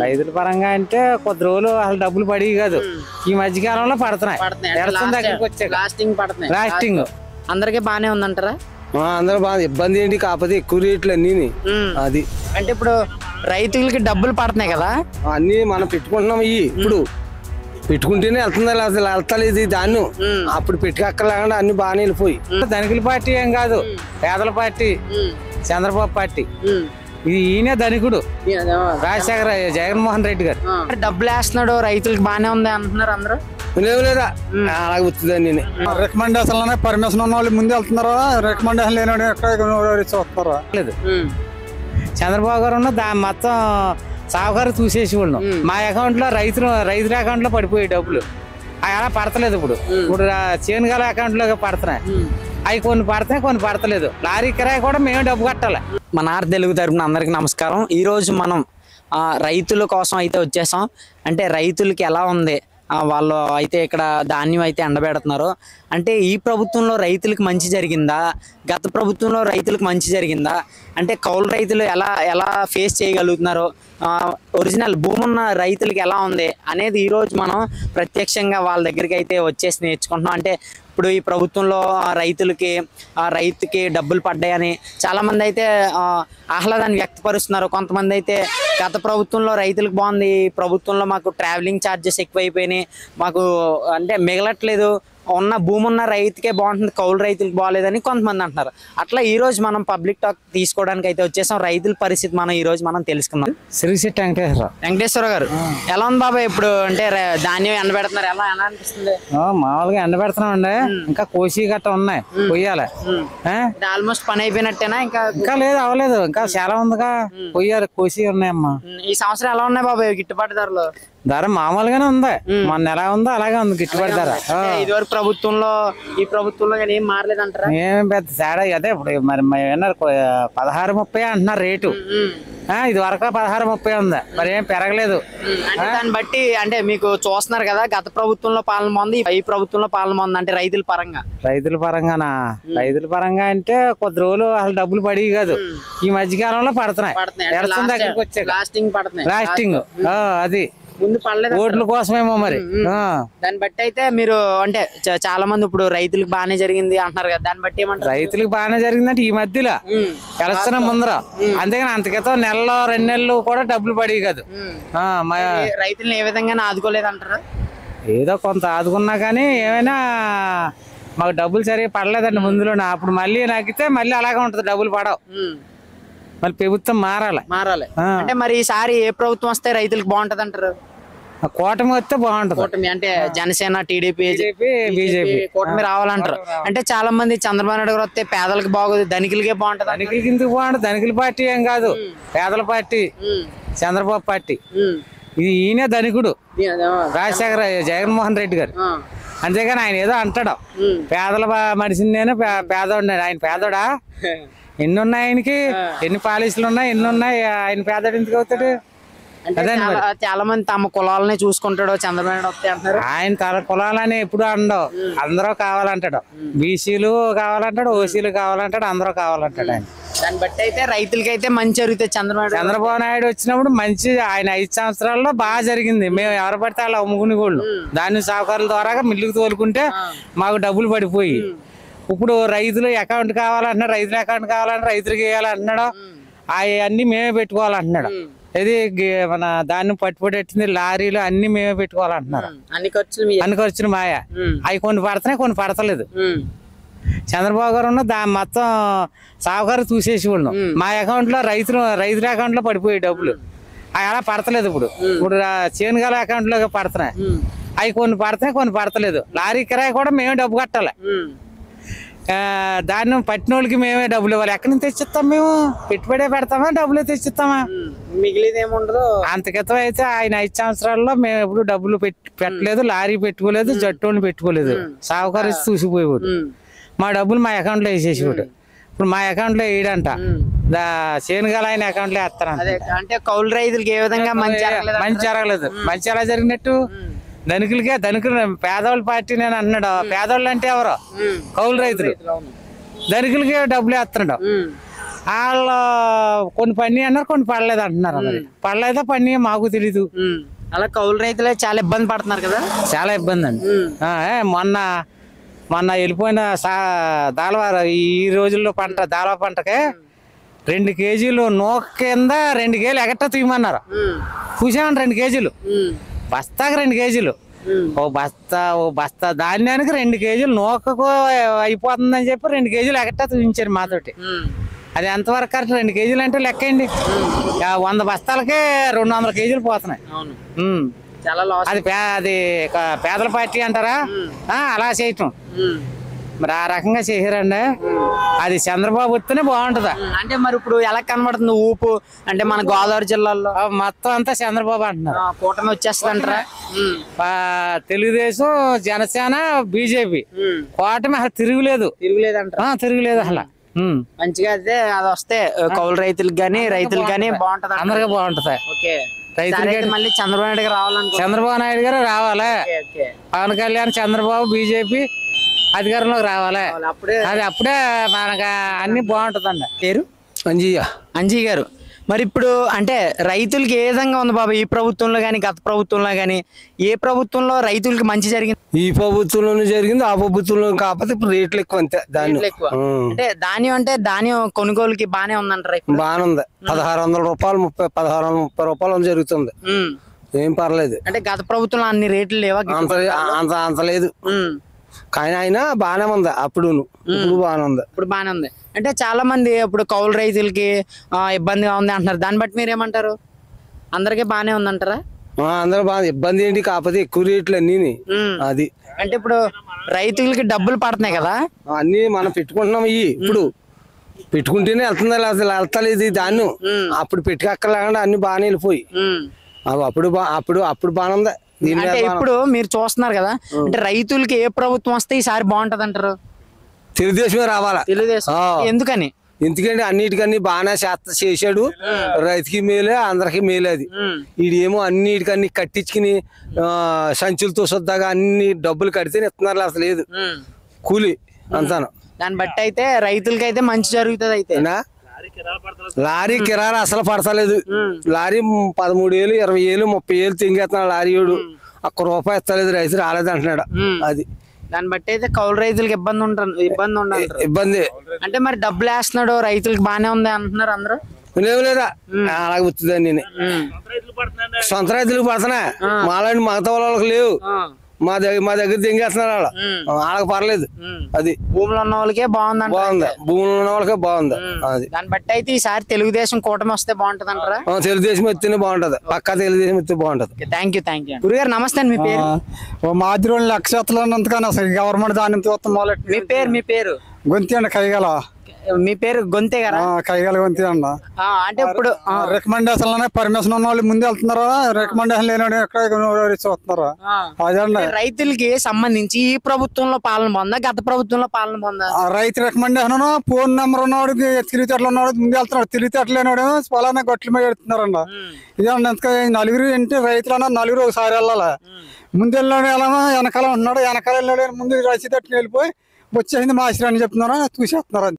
రైతుల పరంగా అంటే కొద్ది రోజులు అసలు డబ్బులు పడి కాదు ఈ మధ్య కాలంలో పడుతున్నాయి. లాస్టింగ్ అందరికి బానే ఉందంటారా? అందరూ బాగా ఇబ్బంది ఏంటి కాకపోతే ఎక్కువ రేట్లు అన్ని అది అంటే ఇప్పుడు రైతులకి డబ్బులు పడుతున్నాయి కదా అన్ని మనం పెట్టుకుంటున్నాం. ఇప్పుడు పెట్టుకుంటేనే వెళ్తుంది, అసలు వెళ్తలేదు దాన్ని. అప్పుడు పెట్టుకక్కర్లేకుండా అన్ని బాగానే వెళ్ళిపోయి. ధనికుల పార్టీ ఏం కాదు, పేదల పార్టీ చంద్రబాబు పార్టీ. ఇది ఈయన ధనికుడు రాజశేఖర జగన్మోహన్ రెడ్డి గారు. డబ్బులు వేస్తున్నాడు రైతులకి బానే ఉంది అంటున్నారు అందరూ. లేదా అలాగే వచ్చిందని రికమెండేషన్ పర్మిషన్ ఉన్న వాళ్ళు ముందు వెళ్తున్నారా, రికమెండేషన్ లేని చూస్తారా? లేదు చంద్రబాబు గారు ఉన్న దాని మొత్తం సాగుకారు చూసేసి వాళ్ళు మా అకౌంట్ లో రైతుల అకౌంట్ లో పడిపోయి డబ్బులు అలా పడతలేదు. ఇప్పుడు చేనుగాల అకౌంట్ లో పడుతున్నాయి. అవి కొన్ని పడతాయి, కొన్ని పడతలేదు. లారీ కిరాయి కూడా మేము డబ్బు కట్టాలి. మన ఆర్ తెలుగు తరపున అందరికి నమస్కారం. ఈరోజు మనం రైతుల కోసం అయితే వచ్చేసాం. అంటే రైతులకి ఎలా ఉంది, వాళ్ళు అయితే ఇక్కడ ధాన్యం అయితే ఎండబెడుతున్నారు. అంటే ఈ ప్రభుత్వంలో రైతులకు మంచి జరిగిందా, గత ప్రభుత్వంలో రైతులకు మంచి జరిగిందా, అంటే కౌలు రైతులు ఎలా ఫేస్ చేయగలుగుతున్నారు, ఒరిజినల్ భూమి ఉన్న రైతులకి ఎలా ఉంది అనేది ఈరోజు మనం ప్రత్యక్షంగా వాళ్ళ దగ్గరికి అయితే వచ్చేసి నేర్చుకుంటున్నాం. అంటే ఇప్పుడు ఈ ప్రభుత్వంలో రైతుకి డబ్బులు పడ్డాయని చాలామంది అయితే ఆహ్లాదాన్ని వ్యక్తపరుస్తున్నారు. కొంతమంది అయితే గత ప్రభుత్వంలో రైతులకు బాగుంది, ఈ ప్రభుత్వంలో మాకు ట్రావెలింగ్ ఛార్జెస్ ఎక్కువైపోయినాయి, మాకు అంటే మిగలట్లేదు, ఉన్న భూమి ఉన్న రైతుకే బాగుంటుంది, కౌలు రైతులకు బాగలేదని కొంతమంది అంటున్నారు. అట్లా ఈ రోజు మనం పబ్లిక్ టాక్ తీసుకోవడానికి అయితే వచ్చేసాం. రైతుల పరిస్థితి మనం ఈ రోజు మనం తెలుసుకుందాం. శ్రీశెట్టి వెంకటేశ్వర గారు ఎలా ఉంది బాబాయ్? ఇప్పుడు అంటే ధాన్యం ఎండబెడుతున్నారు, ఎలా అనిపిస్తుంది? మామూలుగా ఎండబెడుతున్నాం అండి, ఇంకా కోసి గట్ట ఉన్నాయి, కొయ్యాలి. ఆల్మోస్ట్ పని అయిపోయినట్టేనా? ఇంకా లేదు, అవ్వలేదు, ఇంకా చాలా ఉందిగా, కొయ్యాలి, కోసి ఉన్నాయమ్మా. ఈ సంవత్సరం ఎలా ఉన్నాయి బాబాయ్ గిట్టుబాటు ధరలు? ధర మామూలుగానే ఉంది, మొన్న ఎలా ఉందో అలాగే ఉంది గిట్టుబాటు ధర. ఇదివరకు ప్రభుత్వంలో ఈ ప్రభుత్వంలో ఏం మారలేదంటారా? ఏం పెద్ద తేడా అదే. ఇప్పుడు మరి 16-30 అంటున్నారు రేటు. ఇది వరకు 16-30 ఉంది, మరి ఏం పెరగలేదు. దాన్ని బట్టి అంటే మీకు చూస్తున్నారు కదా, గత ప్రభుత్వంలో పాలన బాగుంది, ఈ ప్రభుత్వంలో పాలన బాగుంది. అంటే రైతుల పరంగానా? రైతుల పరంగా అంటే కొద్ది రోజులు అసలు డబ్బులు పడి కాదు ఈ మధ్య కాలంలో పడుతున్నాయి. దగ్గరికి వచ్చాయి లాస్టింగ్ అది ముందు పడలేదు, ఓట్ల కోసమేమో మరి. దాన్ని బట్టి అయితే మీరు అంటే చాలా మంది ఇప్పుడు రైతులకు బాగానే జరిగింది అంటున్నారు కదా, దాన్ని బట్టి ఏమంటారు? రైతులకు బాగానే జరిగిందంటే ఈ మధ్యలో కలుస్తున్నాం ముందర, అంతేగాని అంతకేతో నెలలో 2 నెలలు కూడా డబ్బులు పడి కాదు. రైతులను ఏ విధంగా ఆదుకోలేదు అంటారా? ఏదో కొంత ఆదుకున్నా కానీ ఏమైనా మాకు డబ్బులు సరిగా పడలేదండి ముందులో. అప్పుడు మళ్ళీ నాకితే మళ్ళీ అలాగే ఉంటది, డబ్బులు పడవు. మళ్ళీ ప్రభుత్వం మారాలి. అంటే మరి ఈసారి ఏ ప్రభుత్వం వస్తే రైతులకు బాగుంటది అంటారు? కూటమి వస్తే బాగుంటది. కూటమి అంటే జనసేన, టీడీపీ, బీజేపీ కూటమి రావాలంటారు. అంటే చాలా మంది చంద్రబాబు నాయుడు గారు వస్తే పేదలకు బాగోదు, ధనికులకే బాగుంటది. ధనికులకి ఎందుకు బాగుంటది? ధనికుల పార్టీ ఏం కాదు, పేదల పార్టీ చంద్రబాబు పార్టీ. ఇది ఈయన ధనికుడు రాజశేఖర జగన్మోహన్ రెడ్డి గారు. అంతేగాని ఆయన ఏదో అంటాడు పేదల మనిషిని, నేను పేదోడు. ఆయన పేదోడా? ఎన్ని ఉన్నాయి ఆయనకి, ఎన్ని పాలసీలు ఉన్నాయి, ఎన్ని ఉన్నాయి, ఆయన పేదోడు ఎందుకు అవుతాడు? చాలా మంది తమ కులాలనే చూసుకుంటాడు చంద్రబాబు నాయుడు వస్తే అంటారు. ఆయన తన కులాలని ఎప్పుడు అండవు, అందరూ కావాలంటాడు. బీసీలు కావాలంటాడు, ఓసీలు కావాలంటాడు, అందరూ కావాలంటాడు ఆయన. దాన్ని బట్టి అయితే రైతులకి అయితే మంచి జరుగుతుంది. చంద్రబాబు నాయుడు వచ్చినప్పుడు మంచి, ఆయన 5 సంవత్సరాల్లో బాగా జరిగింది. మేము ఎవరు పడితే వాళ్ళు అమ్ముకునే వాళ్ళు, దాన్ని సాగుకారుల ద్వారా మిల్లుకు తోలుకుంటే మాకు డబ్బులు పడిపోయి. ఇప్పుడు రైతులు అకౌంట్ కావాలంటున్నాడు, రైతుల అకౌంట్ కావాలంటే రైతులకు వేయాలంటున్నాడు, అవన్నీ మేమే పెట్టుకోవాలంటున్నాడు. ఇది మన దాన్ని పట్టుబడెట్టింది, లారీలు అన్ని మేమే పెట్టుకోవాలంటున్నారు. అన్ని ఖర్చులు మాయా. అవి కొన్ని పడుతున్నాయి, కొన్ని పడతలేదు. చంద్రబాబు గారు ఉన్న దాని మొత్తం సాగుకారు చూసేసి వాళ్ళు మా అకౌంట్ లో రైతుల అకౌంట్ లో పడిపోయి డబ్బులు అలా పడతలేదు. ఇప్పుడు చేనుగాల అకౌంట్ లో పడుతున్నాయి. అవి కొన్ని పడతాయి, కొన్ని పడతలేదు. లారీ కిరాయి కూడా మేమే డబ్బు కట్టాలి. దాన్ని పట్టిన వాళ్ళకి మేమే డబ్బులు ఇవ్వాలి. ఎక్కడి నుంచి తెచ్చిస్తాం? మేము పెట్టుబడే పెడతామా, డబ్బులే తెచ్చిస్తామా? మిగిలిది ఏముండదు. అంతకితం అయితే ఆయన 5 సంవత్సరాల్లో మేము ఎప్పుడు డబ్బులు పెట్టలేదు, లారీ పెట్టుకోలేదు, జట్టుని పెట్టుకోలేదు. సాగుకారు చూసిపోయేవాడు, మా డబ్బులు మా అకౌంట్ లో వేసేసేవాడు. ఇప్పుడు మా అకౌంట్ లో వేయడంట, చేనుగాల ఆయన అకౌంట్ లో వేస్తారంట. అంటే కౌలు రైతులకి ఏ విధంగా మంచి జరగలేదు. మంచి ఎలా జరిగినట్టు? ధనికులు పేదవాళ్ళ పార్టీ నేను అంటున్నాడు. పేదవాళ్ళు అంటే ఎవరు? కౌలు రైతులు. ధనికులకి డబ్బులు వేస్తున్నాడు. వాళ్ళు కొన్ని పని అన్నారు, కొన్ని పడలేదు అంటున్నారు. మరి పడలేదో పని మాకు తెలీదు. అలా కౌలు రైతులే చాలా ఇబ్బంది పడుతున్నారు కదా. చాలా ఇబ్బంది అండి. మొన్న మొన్న వెళ్ళిపోయిన దాలవార ఈ రోజుల్లో పంట దాలవ పంటకే 2 కేజీలు నూక కింద 2 కేజీలు ఎగట్ట తీయమన్నారు. చూసామండి 2 కేజీలు బస్తాకి 2 కేజీలు ఓ బస్తా ధాన్యానికి 2 కేజీలు నూకకు అయిపోతుందని చెప్పి 2 కేజీలు ఎగట్ట చూపించారు మాతోటి. అది ఎంతవరకు కరెక్ట్? 2 కేజీలు అంటే లెక్కండి, 100 బస్తాలకే 200 కేజీలు పోతున్నాయి. అది పేదల పార్టీ అంటారా? అలా చేయటం మరి ఆ రకంగా చేశారండి. అది చంద్రబాబు వస్తేనే బాగుంటదా? అంటే మరి ఇప్పుడు ఎలా కనబడుతుంది ఊపు? అంటే మన గోదావరి జిల్లాలో మొత్తం అంతా చంద్రబాబు అంటున్నారు. కూటమి వచ్చేస్తుంది అంటారా? తెలుగుదేశం, జనసేన, బీజేపీ కూటమి అసలు తిరుగులేదు అంటారా? తిరుగులేదు అసలు. మంచిగా అయితే అది వస్తే కౌలు రైతులకు గానీ రైతులకు గానీ బాగుంటది, అందరికీ బాగుంటది. రైతులకి మళ్ళీ చంద్రబాబు నాయుడు గారు రావాలనుకో. చంద్రబాబు నాయుడు గారు రావాలి, పవన్ కళ్యాణ్, చంద్రబాబు, బీజేపీ అధికారంలోకి రావాలి. అప్పుడే మనకు అన్ని బాగుంటదండి. పేరు అంజీ గారు. మరి ఇప్పుడు అంటే రైతులకి ఏ విధంగా ఉంది బాబు? ఈ ప్రభుత్వంలో గానీ గత ప్రభుత్వంలో గానీ ఏ ప్రభుత్వంలో రైతులకి మంచి జరిగింది? ఈ ప్రభుత్వంలోనే జరిగింది, ఆ ప్రభుత్వంలో కాకపోతే ఇప్పుడు రేట్లు ఎక్కువ అంతే. అంటే ధాన్యం కొనుగోలుకి బానే ఉందంటారా? బాగానే ఉంది. 1600 రూపాయలు 1630 రూపాయలు జరుగుతుంది. ఏం పర్లేదు. అంటే గత ప్రభుత్వంలో అన్ని రేట్లు లేవా? అంత లేదు, కానీ అయినా బాగానే ఉంది. ఇప్పుడు బాగానే ఉంది. అంటే చాలా మంది ఇప్పుడు కౌలు రైతులకి ఇబ్బందిగా ఉంది అంటున్నారు. దాన్ని బట్టి మీరు ఏమంటారు? అందరికీ బాగానే ఉందంటారా? అందరూ బాగా ఇబ్బంది ఏంటి, కాకపోతే ఎక్కువ రేట్లు అన్ని. అది అంటే ఇప్పుడు రైతులకి డబ్బులు పడుతున్నాయి కదా, అన్ని మనం పెట్టుకుంటున్నాం. ఇప్పుడు పెట్టుకుంటేనే వెళ్తుంది, అసలు వెళ్తలేదు దాన్ని. అప్పుడు పెట్టుకక్కర్లేకుండా అన్ని బాగానే వెళ్ళిపోయి అప్పుడు బాగానే ఉంది. అంటే ఇప్పుడు మీరు చూస్తున్నారు కదా, అంటే రైతులకి ఏ ప్రభుత్వం వస్తే ఈసారి బాగుంటది అంటారు? తెలుగుదేశమే రావాలా. తెలుగుదేశం ఎందుకని? ఎందుకంటే అన్నిటికన్నీ బాగానే చేశాడు. రైతుకి మేలే, అందరికి మేలే. అది ఈడేమో అన్నిటికన్నీ కట్టించుకుని సంచులతో శుద్ధగా అన్ని డబ్బులు కడితేనే ఇస్తున్నారు. అసలు లేదు కూలి అంతాను. దాన్ని బట్టి అయితే రైతులకి అయితే మంచి జరుగుతుంది. అయితే లారీ కిరాయి అసలు పడతలేదు. లారీ 17,000, 20,000, 30,000 తింగేస్తున్నాడు లారీయుడు. ₹1 ఇస్తలేదు, రైతు రాలేదు అంటున్నాడు. అది దాన్ని బట్టి అయితే కౌలు రైతులకి ఇబ్బంది. అంటే మరి డబ్బులు వేస్తున్నాడు, రైతులకి బానే ఉంది అంటున్నారు అందరూ. లేదా అలాగే వచ్చిందని సొంత రైతులకు పడుతున్నాయి, మాలాంటి మగతా వాళ్ళకి లేవు. మా దగ్గర దింగేస్తున్నారు వాళ్ళకి పర్లేదు. అది భూములు ఉన్న వాళ్ళకే బాగుంది. భూములు ఉన్న వాళ్ళకే బాగుంది. అది దాన్ని బట్టి అయితే ఈసారి తెలుగుదేశం కూటమి వస్తే బాగుంటది అంటారా? తెలుగుదేశం వస్తేనే బాగుంటది, పక్కా తెలుగుదేశం వస్తే బాగుంటది. Thank you. గురుగారు నమస్తే అండి. మీ పేరు? మాదిరి నక్షత్రాలు అసలు గవర్నమెంట్ దాని మొదలెట్టి. మీ పేరు? గొంతి అండి కైగల. మీ పేరు గొంతే కదా? కైగల గొంతి అండి. అంటే ఇప్పుడు రికమెండేషన్ పర్మిషన్ ఉన్న వాళ్ళు ముందు వెళ్తున్నారు, రికమెండేషన్ లేని చూస్తున్నారు. అదండి రైతులకి సంబంధించి ఈ ప్రభుత్వంలో పాలన పొందా, గత ప్రభుత్వంలో పాలన పొందా? రైతు రికమెండేషన్ ఫోన్ నెంబర్ ఉన్నవాడికి తెలివితేటలు ఉన్నవాడు ముందు వెళ్తున్నాడు, తెలివితేటలు లేనివాడు పొలాన్ని గొట్ల మీద వెళ్తున్నారండి. ఇదండి ఎంత నలుగురు ఏంటి రైతులు అన్న నలుగురు ఒకసారి వెళ్ళాలి. ముందు వెళ్ళినాడు ఎలా వెనకాల ఉన్నాడు, వెనకాల వెళ్ళాడు ముందు రైతు తట్టుకుని వెళ్ళిపోయి వచ్చేసింది మా ఆశ్రయాన్ని చెప్తున్నారా చూసేస్తున్నారు.